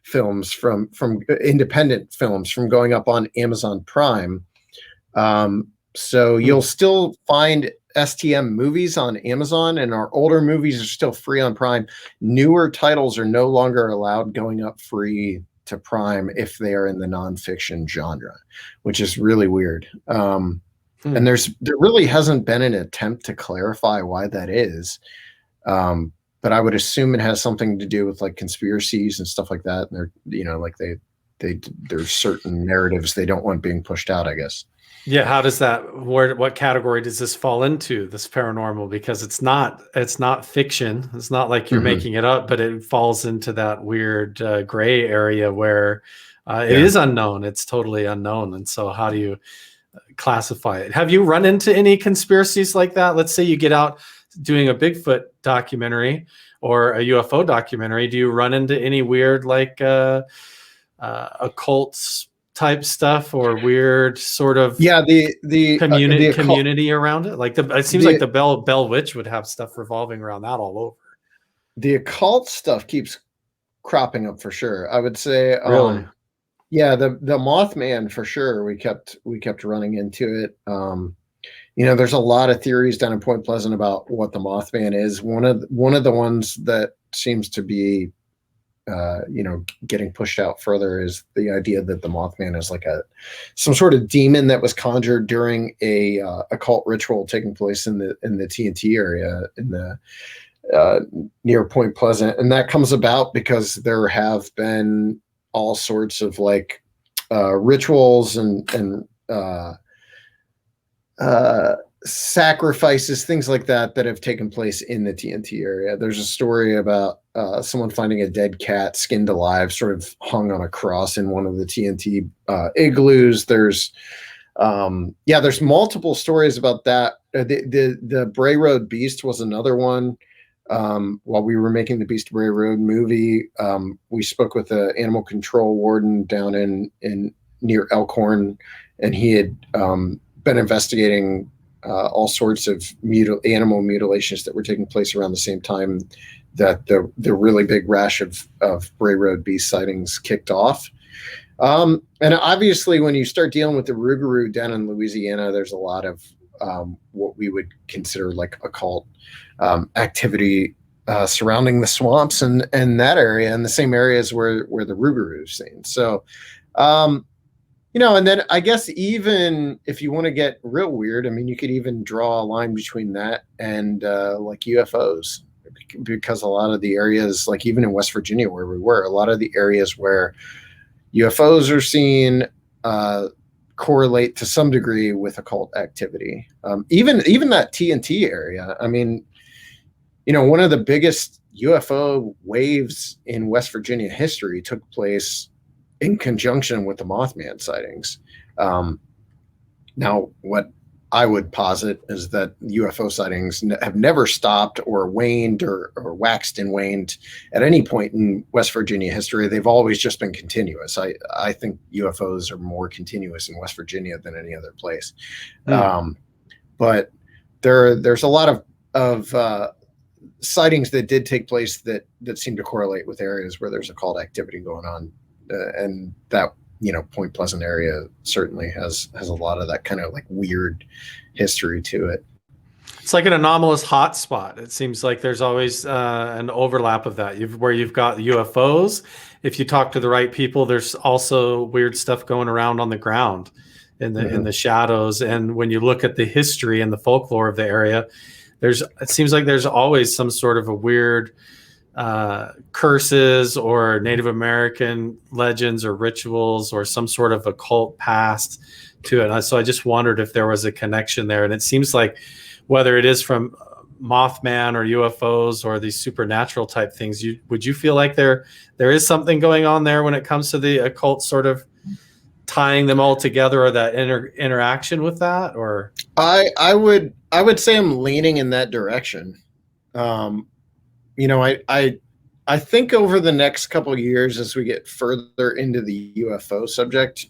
B: films from independent films from going up on Amazon Prime. So you'll still find STM movies on Amazon, and our older movies are still free on Prime. Newer titles are no longer allowed going up free to Prime if they are in the nonfiction genre, which is really weird. And there really hasn't been an attempt to clarify why that is. But I would assume it has something to do with like conspiracies and stuff like that. And they're, like there's certain narratives they don't want being pushed out, I guess.
A: Yeah. How does what category does this fall into, this paranormal? Because it's not fiction. It's not like you're making it up, but it falls into that weird gray area where it is unknown. It's totally unknown. And so how do you classify it? Have you run into any conspiracies like that? Let's say you get out doing a Bigfoot documentary or a UFO documentary. Do you run into any weird, like occult type stuff or weird sort of
B: the
A: community around it? Like it seems like the Bell Witch would have stuff revolving around that all over.
B: The occult stuff keeps cropping up for sure. I would say,
A: Really?
B: yeah, the Mothman for sure. We kept running into it. There's a lot of theories down in Point Pleasant about what the Mothman is. One of the ones that seems to be, getting pushed out further is the idea that the Mothman is like some sort of demon that was conjured during a occult ritual taking place in the TNT area in the near Point Pleasant, and that comes about because there have been all sorts of like rituals and sacrifices, things like that have taken place in the TNT area. There's a story about someone finding a dead cat skinned alive, sort of hung on a cross in one of the TNT igloos. There's multiple stories about that. The Bray Road Beast was another one. While we were making the Beast Bray Road movie, we spoke with the animal control warden down in near Elkhorn, and he had been investigating all sorts of animal mutilations that were taking place around the same time that the really big rash of Bray Road Beast sightings kicked off. And obviously, when you start dealing with the Rougarou down in Louisiana, there's a lot of what we would consider like occult activity surrounding the swamps and that area, and the same areas where the Rougarou is seen. So, and then I guess even if you want to get real weird, I mean, you could even draw a line between that and like UFOs, because a lot of the areas, like even in West Virginia where we were, a lot of the areas where UFOs are seen correlate to some degree with occult activity. Even that TNT area. I mean, one of the biggest UFO waves in West Virginia history took place in conjunction with the Mothman sightings. Now, what I would posit is that UFO sightings have never stopped or waned or waxed and waned at any point in West Virginia history. They've always just been continuous. I think UFOs are more continuous in West Virginia than any other place. But there's a lot of sightings that did take place that seem to correlate with areas where there's occult activity going on. And that, Point Pleasant area certainly has a lot of that kind of like weird history to it.
A: It's like an anomalous hotspot. It seems like there's always an overlap of that. Where you've got UFOs. If you talk to the right people, there's also weird stuff going around on the ground in the shadows. And when you look at the history and the folklore of the area, it seems like there's always some sort of a weird curses or Native American legends or rituals or some sort of occult past to it. So I just wondered if there was a connection there. And it seems like whether it is from Mothman or UFOs or these supernatural type things, would you feel like there is something going on there when it comes to the occult sort of tying them all together, or that interaction with that? Or
B: I would say I'm leaning in that direction. I think over the next couple of years, as we get further into the UFO subject,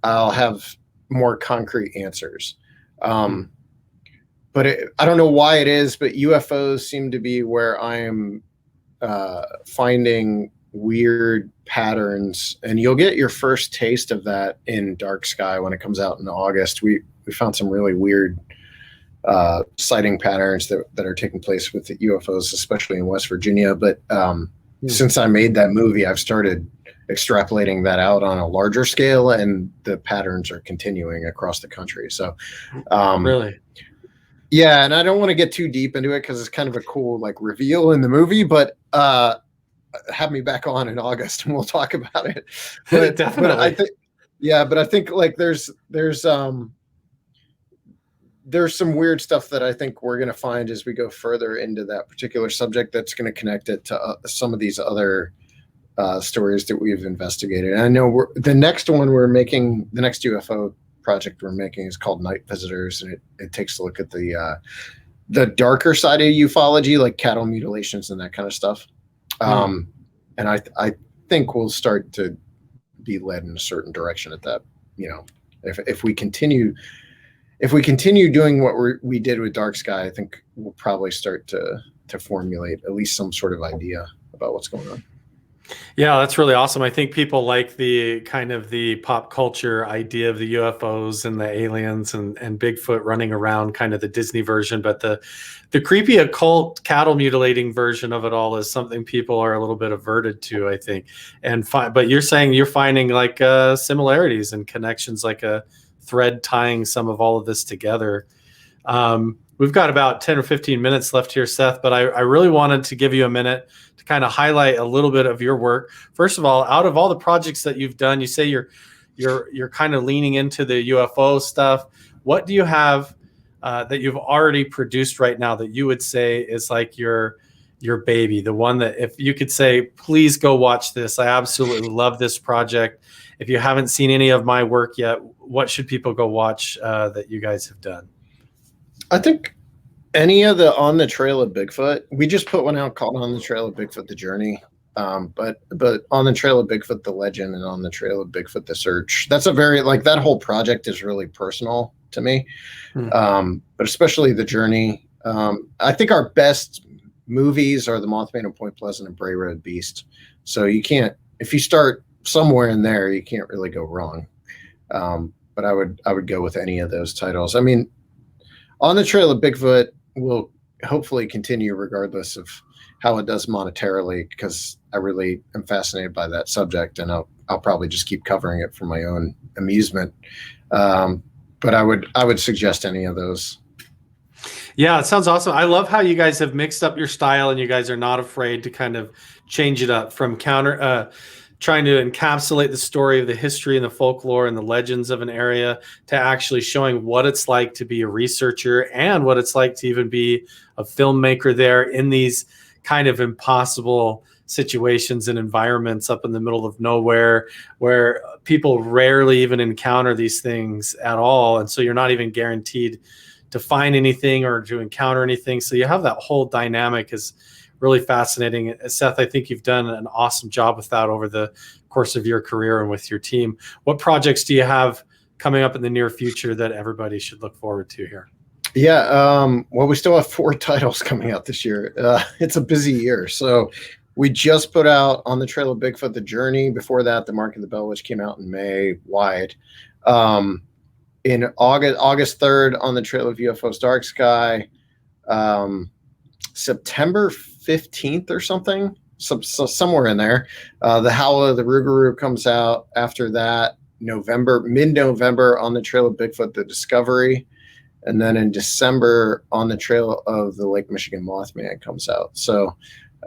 B: I'll have more concrete answers. But I don't know why it is, but UFOs seem to be where I'm finding weird patterns, and you'll get your first taste of that in Dark Sky when it comes out in August. We found some really weird sighting patterns that are taking place with the UFOs, especially in West Virginia. But since I made that movie, I've started extrapolating that out on a larger scale, and the patterns are continuing across the country. So,
A: really,
B: yeah. And I don't want to get too deep into it because it's kind of a cool like reveal in the movie, but have me back on in August and we'll talk about it. But,
A: definitely.
B: But I think like there's some weird stuff that I think we're going to find as we go further into that particular subject that's going to connect it to some of these other stories that we've investigated. And I know the next UFO project we're making is called Night Visitors, and it takes a look at the darker side of ufology, like cattle mutilations and that kind of stuff. And I think we'll start to be led in a certain direction at that. If we continue doing what we did with Dark Sky, I think we'll probably start to formulate at least some sort of idea about what's going on.
A: Yeah, that's really awesome. I think people like the kind of the pop culture idea of the UFOs and the aliens and Bigfoot running around, kind of the Disney version, but the creepy occult cattle mutilating version of it all is something people are a little bit averted to, I think. But you're saying you're finding like similarities and connections, like a thread tying some of all of this together. We've got about 10 or 15 minutes left here, Seth, but I really wanted to give you a minute to kind of highlight a little bit of your work. First of all, out of all the projects that you've done, you say you're kind of leaning into the UFO stuff. What do you have that you've already produced right now that you would say is like your baby, the one that if you could say, please go watch this. I absolutely love this project. If you haven't seen any of my work yet, what should people go watch that you guys have done?
B: I think any of the On the Trail of Bigfoot, we just put one out called On the Trail of Bigfoot, The Journey. But On the Trail of Bigfoot, The Legend, and On the Trail of Bigfoot, The Search. That's a very, like, that whole project is really personal to me. But especially The Journey. I think our best movies are The Mothman of Point Pleasant and Bray Road Beast. So if you start somewhere in there, you can't really go wrong. But I would go with any of those titles. I mean, On the Trail of Bigfoot will hopefully continue regardless of how it does monetarily, because I really am fascinated by that subject, and I'll probably just keep covering it for my own amusement. But I would suggest any of those.
A: Yeah, it sounds awesome. I love how you guys have mixed up your style, and you guys are not afraid to kind of change it up from trying to encapsulate the story of the history and the folklore and the legends of an area to actually showing what it's like to be a researcher and what it's like to even be a filmmaker there in these kind of impossible situations and environments up in the middle of nowhere where people rarely even encounter these things at all. And so you're not even guaranteed to find anything or to encounter anything. So you have that whole dynamic is really fascinating. Seth, I think you've done an awesome job with that over the course of your career and with your team. What projects do you have coming up in the near future that everybody should look forward to here?
B: Yeah, well, we still have 4 titles coming out this year. It's a busy year. So we just put out On the Trail of Bigfoot, The Journey. Before that, The Mark of the Bell, which came out in May, wide. In August 3rd, On the Trail of UFOs, Dark Sky. September 15th or something, so somewhere in there. The Howl of the Rougarou comes out after that. Mid-November, On the Trail of Bigfoot, The Discovery. And then in December, On the Trail of the Lake Michigan Mothman comes out. So,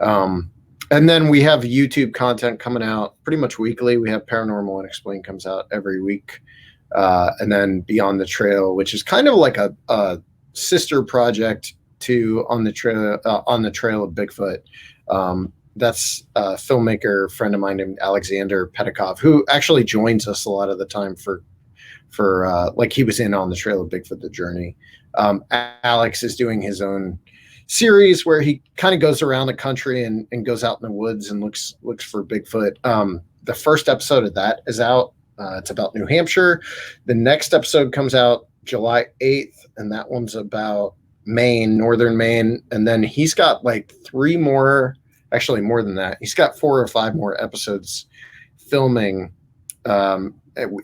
B: and then we have YouTube content coming out pretty much weekly. We have Paranormal Unexplained comes out every week. And then Beyond the Trail, which is kind of like a sister project to On the Trail of Bigfoot. That's a filmmaker friend of mine named Alexander Pedikov, who actually joins us a lot of the time for like he was in On the Trail of Bigfoot, The Journey. Alex is doing his own series where he kind of goes around the country and goes out in the woods and looks for Bigfoot. The first episode of that is out. It's about New Hampshire. The next episode comes out July 8th, and that one's about Maine, northern Maine. And then he's got like 3 more, actually more than that. He's got 4 or 5 more episodes filming.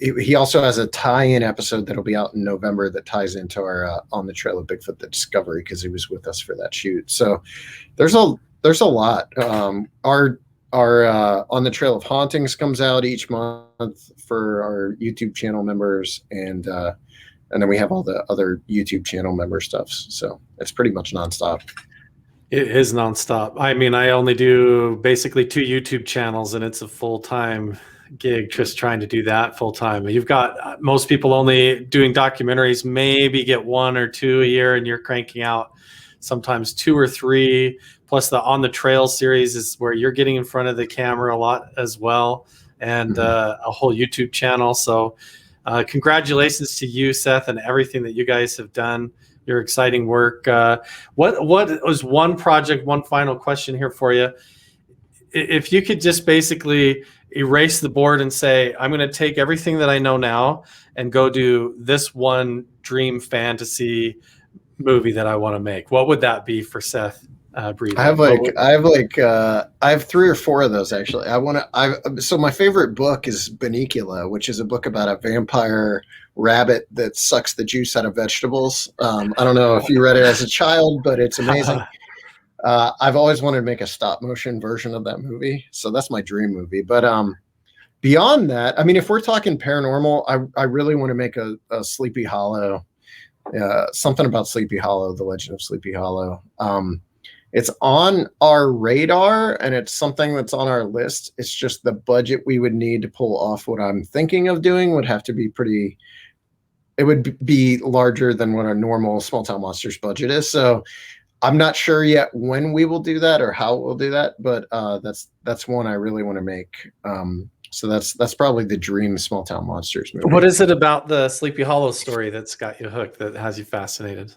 B: He also has a tie-in episode that'll be out in November that ties into our On the Trail of Bigfoot, The Discovery, because he was with us for that shoot. So there's a lot. Our On the Trail of Hauntings comes out each month for our YouTube channel members, and then we have all the other YouTube channel member stuff. So it's pretty much nonstop.
A: It is nonstop. I mean, I only do basically 2 YouTube channels, and it's a full-time gig just trying to do that full-time. You've got most people only doing documentaries, maybe get 1 or 2 a year, and you're cranking out sometimes 2 or 3. Plus the On the Trail series is where you're getting in front of the camera a lot as well, and a whole YouTube channel. So congratulations to you, Seth, and everything that you guys have done. Your exciting work. What was one project, one final question here for you. If you could just basically, erase the board and say, I'm going to take everything that I know now and go do this one dream fantasy movie that I want to make, what would that be for Seth Breedlove?
B: I have 3 or 4 of those actually. So my favorite book is Banicula, which is a book about a vampire rabbit that sucks the juice out of vegetables. I don't know if you read it as a child, but it's amazing. I've always wanted to make a stop motion version of that movie, so that's my dream movie. But beyond that, I mean, if we're talking paranormal, I really want to make a Sleepy Hollow. Something about Sleepy Hollow, the legend of Sleepy Hollow. It's on our radar and it's something that's on our list. It's just the budget we would need to pull off what I'm thinking of doing would have to be it would be larger than what a normal Small Town Monsters budget is. So I'm not sure yet when we will do that or how we'll do that, but that's one I really want to make. So that's probably the dream Small Town Monsters movie.
A: What is it about the Sleepy Hollow story that's got you hooked, that has you fascinated?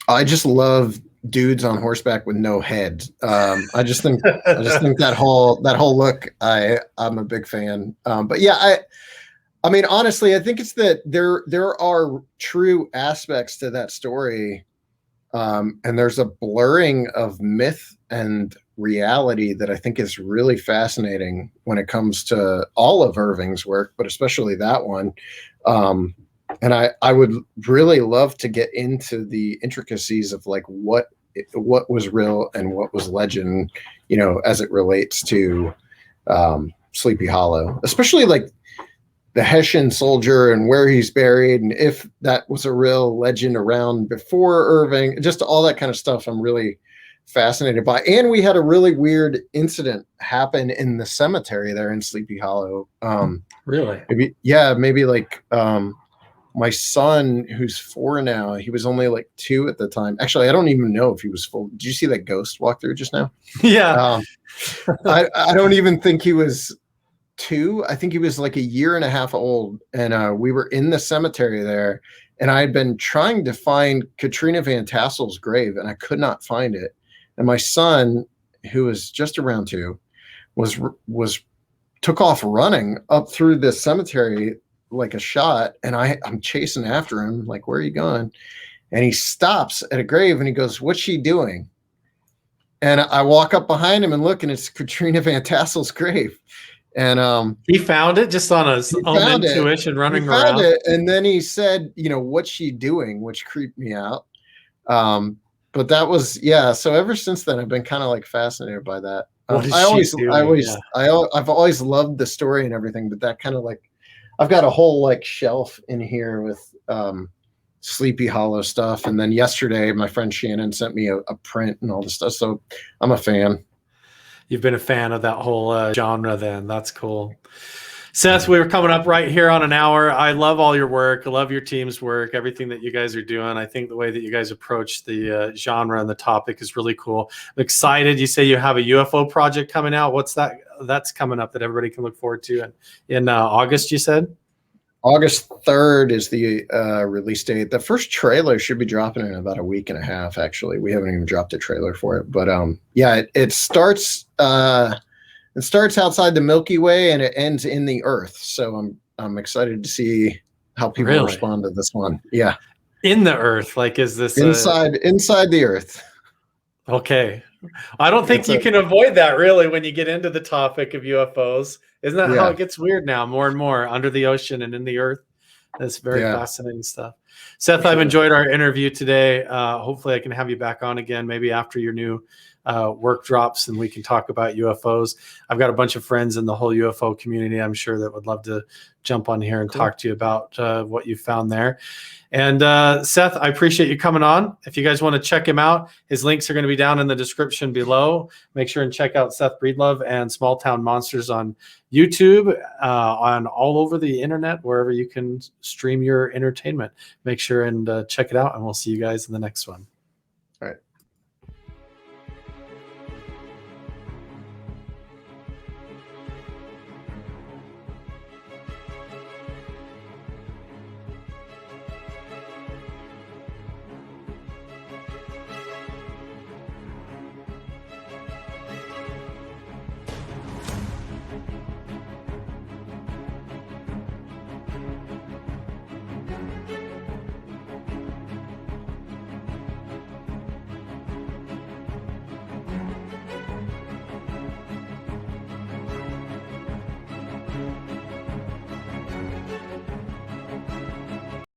B: I just love dudes on horseback with no head. I just think that whole look. I'm a big fan. But yeah, I mean, honestly, I think it's that there are true aspects to that story, and there's a blurring of myth and reality that I think is really fascinating when it comes to all of Irving's work, but especially that one. And I would really love to get into the intricacies of like what was real and what was legend, you know, as it relates to Sleepy Hollow, especially like the Hessian soldier and where he's buried, and if that was a real legend around before Irving, just all that kind of stuff I'm really fascinated by. And we had a really weird incident happen in the cemetery there in Sleepy Hollow.
A: Really?
B: Maybe like my son, who's 4 now, he was only like 2 at the time. Actually, I don't even know if he was 4. Did you see that ghost walk through just now?
A: Yeah.
B: I don't even think he was 2. I think he was like a year and a half old. And we were in the cemetery there. And I had been trying to find Katrina Van Tassel's grave, and I could not find it. And my son, who was just around 2, took off running up through the cemetery like a shot, and I'm chasing after him, like, where are you going? And he stops at a grave and he goes, "What's she doing?" And I walk up behind him and look, and it's Katrina Van Tassel's grave. And
A: he found it just on his own intuition, running around.
B: And then he said, you know, "What's she doing?" which creeped me out. But that was, yeah. So ever since then, I've been kind of like fascinated by that. I've always loved the story and everything, but that kind of like, I've got a whole like shelf in here with Sleepy Hollow stuff. And then yesterday, my friend Shannon sent me a print and all this stuff. So I'm a fan.
A: You've been a fan of that whole genre then. That's cool. Seth, we were coming up right here on an hour. I love all your work. I love your team's work, everything that you guys are doing. I think the way that you guys approach the genre and the topic is really cool. I'm excited. You say you have a UFO project coming out. What's that? That's coming up that everybody can look forward to in August, you said?
B: August 3rd is the release date. The first trailer should be dropping in about a week and a half, actually. We haven't even dropped a trailer for it. But yeah, it starts outside the Milky Way and it ends in the Earth. So I'm excited to see how people respond to this one. Yeah.
A: In the Earth, like, is this
B: inside the Earth?
A: Okay. I don't think you can avoid that really when you get into the topic of UFOs. Isn't that how it gets weird now, more and more under the ocean and in the Earth? That's very fascinating stuff. Seth, I've enjoyed our interview today. Hopefully I can have you back on again, maybe after your new work drops, and we can talk about UFOs. I've got a bunch of friends in the whole UFO community, I'm sure, that would love to jump on here and talk to you about what you found there. And Seth, I appreciate you coming on. If you guys want to check him out, his links are going to be down in the description below. Make sure and check out Seth Breedlove and Small Town Monsters on YouTube, on all over the internet, wherever you can stream your entertainment. Make sure and check it out, and we'll see you guys in the next one.